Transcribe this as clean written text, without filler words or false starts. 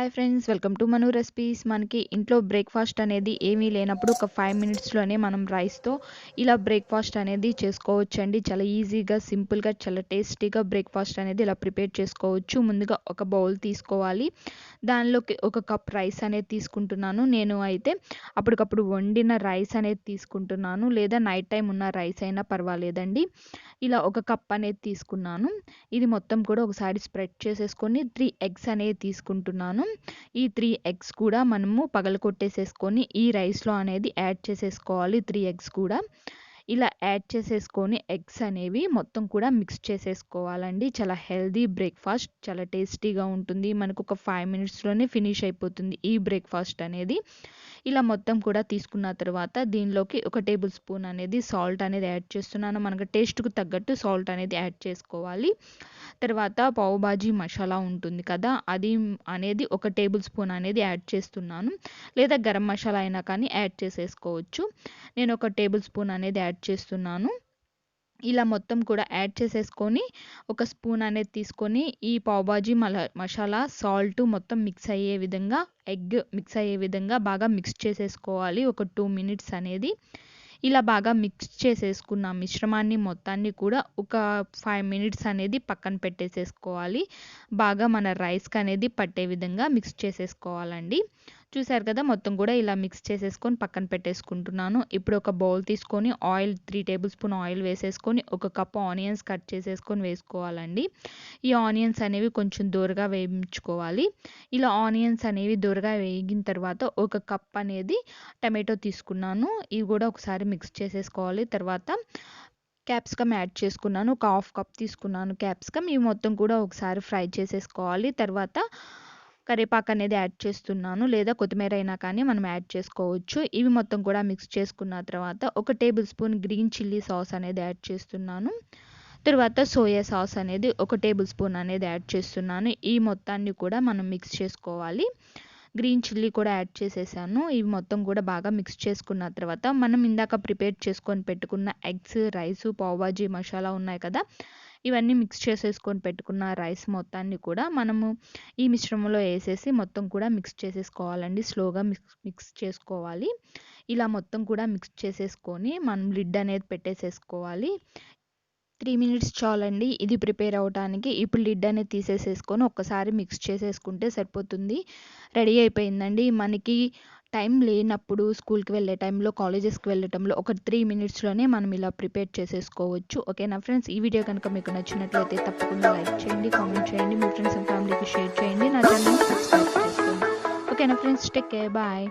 Hi friends, welcome to Manu recipes. మనకి ఇంట్లో breakfast అనేది ఏమీ లేనప్పుడు ఒక 5 మినిట్స్లోనే మనం రైస్తో ఇలా బ్రేక్ఫాస్ట్ అనేది చేసుకోవచ్చండి. చాలా ఈజీగా, సింపుల్గా, చాలా టేస్టీగా బ్రేక్ఫాస్ట్ అనేది ఇలా ప్రిపేర్ చేసుకోవచ్చు. ముందుగా ఒక బౌల్ తీసుకోవాలి. దానిలోకి ఒక కప్ రైస్ అనేది తీసుకుంటున్నాను. నేను అయితే అప్పటికప్పుడు వండిన రైస్ అనేది తీసుకుంటున్నాను, లేదా నైట్ టైం ఉన్న రైస్ అయినా పర్వాలేదండి. ఇలా ఒక కప్ అనేది తీసుకున్నాను. ఇది మొత్తం కూడా ఒకసారి స్ప్రెడ్ చేసేసుకొని 3 ఎగ్స్ అనేది తీసుకుంటున్నాను. ఈ 3 ఎగ్స్ కూడా మనము పగలగొట్టేసేసుకొని ఈ రైస్‌లో అనేది యాడ్ చేసేసుకోవాలి. 3 ఎగ్స్ కూడా ఇలా యాడ్ చేసేసుకొని ఎగ్స్ అనేవి మొత్తం కూడా మిక్స్ చేసేసుకోవాలండి. చాలా హెల్తీ బ్రేక్ఫాస్ట్, చాలా టేస్టీగా ఉంటుంది. మనకు ఒక 5 మినిట్స్‌లోనే ఫినిష్ అయిపోతుంది ఈ బ్రేక్ఫాస్ట్ అనేది. ఇలా మొత్తం కూడా తీసుకున్న తర్వాత దీనిలోకి ఒక టేబుల్ స్పూన్ అనేది సాల్ట్ అనేది యాడ్ చేస్తున్నాను. మనకు టేస్ట్‌కు తగ్గట్టు సాల్ట్ అనేది యాడ్ చేసుకోవాలి. తర్వాత పావు బాజీ మసాలా ఉంటుంది కదా, అది అనేది ఒక టేబుల్ స్పూన్ అనేది యాడ్ చేస్తున్నాను. లేదా గరం మసాలా అయినా కానీ యాడ్ చేసేసుకోవచ్చు. నేను ఒక టేబుల్ స్పూన్ అనేది యాడ్ చేస్తున్నాను. ఇలా మొత్తం కూడా యాడ్ చేసేసుకొని ఒక స్పూన్ అనేది తీసుకొని ఈ పావు బాజీ మసాలా, సాల్ట్ మొత్తం మిక్స్ అయ్యే విధంగా, ఎగ్ మిక్స్ అయ్యే విధంగా బాగా మిక్స్ చేసేసుకోవాలి ఒక 2 మినిట్స్ అనేది. ఇలా బాగా మిక్స్ చేసేసుకున్న మిశ్రమాన్ని మొత్తాన్ని కూడా ఒక 5 మినిట్స్ అనేది పక్కన పెట్టేసేసుకోవాలి. బాగా మన రైస్‌కి అనేది పట్టే విధంగా మిక్స్ చేసేసుకోవాలండి. చూసారు కదా, మొత్తం కూడా ఇలా మిక్స్ చేసేసుకొని పక్కన పెట్టేసుకుంటున్నాను. ఇప్పుడు ఒక బౌల్ తీసుకొని ఆయిల్ 3 టేబుల్ స్పూన్ ఆయిల్ వేసేసుకొని ఒక కప్ ఆనియన్స్ కట్ చేసేసుకొని వేసుకోవాలండి. ఈ ఆనియన్స్ అనేవి కొంచెం దోరగా వేయించుకోవాలి. ఇలా ఆనియన్స్ అనేవి దోరగా వేగిన తర్వాత ఒక కప్ అనేది టమాటో తీసుకున్నాను. ఇవి కూడా ఒకసారి మిక్స్ చేసేసుకోవాలి. తర్వాత క్యాప్సికమ్ యాడ్ చేసుకున్నాను. ఒక హాఫ్ కప్ తీసుకున్నాను క్యాప్సికమ్. ఇవి మొత్తం కూడా ఒకసారి ఫ్రై చేసేసుకోవాలి. తర్వాత కరివేపాకు అనేది యాడ్ చేస్తున్నాను, లేదా కొత్తిమీర అయినా కానీ మనం యాడ్ చేసుకోవచ్చు. ఇవి మొత్తం కూడా మిక్స్ చేసుకున్న తర్వాత ఒక table spoon green chilli sauce అనేది యాడ్ చేస్తున్నాను. తర్వాత సోయా సాస్ అనేది ఒక టేబుల్ స్పూన్ అనేది యాడ్ చేస్తున్నాను. ఈ మొత్తాన్ని కూడా మనం మిక్స్ చేసుకోవాలి. గ్రీన్ చిల్లీ కూడా యాడ్ చేసేసాను. ఇవి మొత్తం కూడా బాగా మిక్స్ చేసుకున్న తర్వాత మనం ఇందాక ప్రిపేర్ చేసుకొని పెట్టుకున్న ఎగ్స్, రైసు, పావు బాజీ మసాలా ఉన్నాయి కదా, ఇవన్నీ మిక్స్ చేసేసుకొని పెట్టుకున్న రైస్ మొత్తాన్ని కూడా మనము ఈ మిశ్రమంలో వేసేసి మొత్తం కూడా మిక్స్ చేసేసుకోవాలండి. స్లోగా మిక్స్ చేసుకోవాలి. ఇలా మొత్తం కూడా మిక్స్ చేసేసుకొని మనం లిడ్ అనేది పెట్టేసేసుకోవాలి. 3 మినిట్స్ చాలండి ఇది ప్రిపేర్ అవ్వటానికి. ఇప్పుడు లిడ్ అనేది తీసేసేసుకొని ఒక్కసారి మిక్స్ చేసేసుకుంటే సరిపోతుంది. రెడీ అయిపోయిందండి. మనకి టైం లేనప్పుడు, స్కూల్‌కి వెళ్ళే టైంలో, కాలేజెస్‌కి వెళ్ళే టైంలో ఒక 3 మినిట్స్‌లోనే మనం ఇలా ప్రిపేర్ చేసేసుకోవచ్చు. ఓకేనా ఫ్రెండ్స్? ఈ వీడియో కనుక మీకు నచ్చినట్లయితే తప్పకుండా లైక్ చేయండి, కామెంట్ చేయండి, మీ ఫ్రెండ్స్ అండ్ ఫ్యామిలీకి షేర్ చేయండి. నా ఛానల్‌ని సబ్స్క్రైబ్ చేసుకోండి. ఓకేనా ఫ్రెండ్స్? Take care. బాయ్.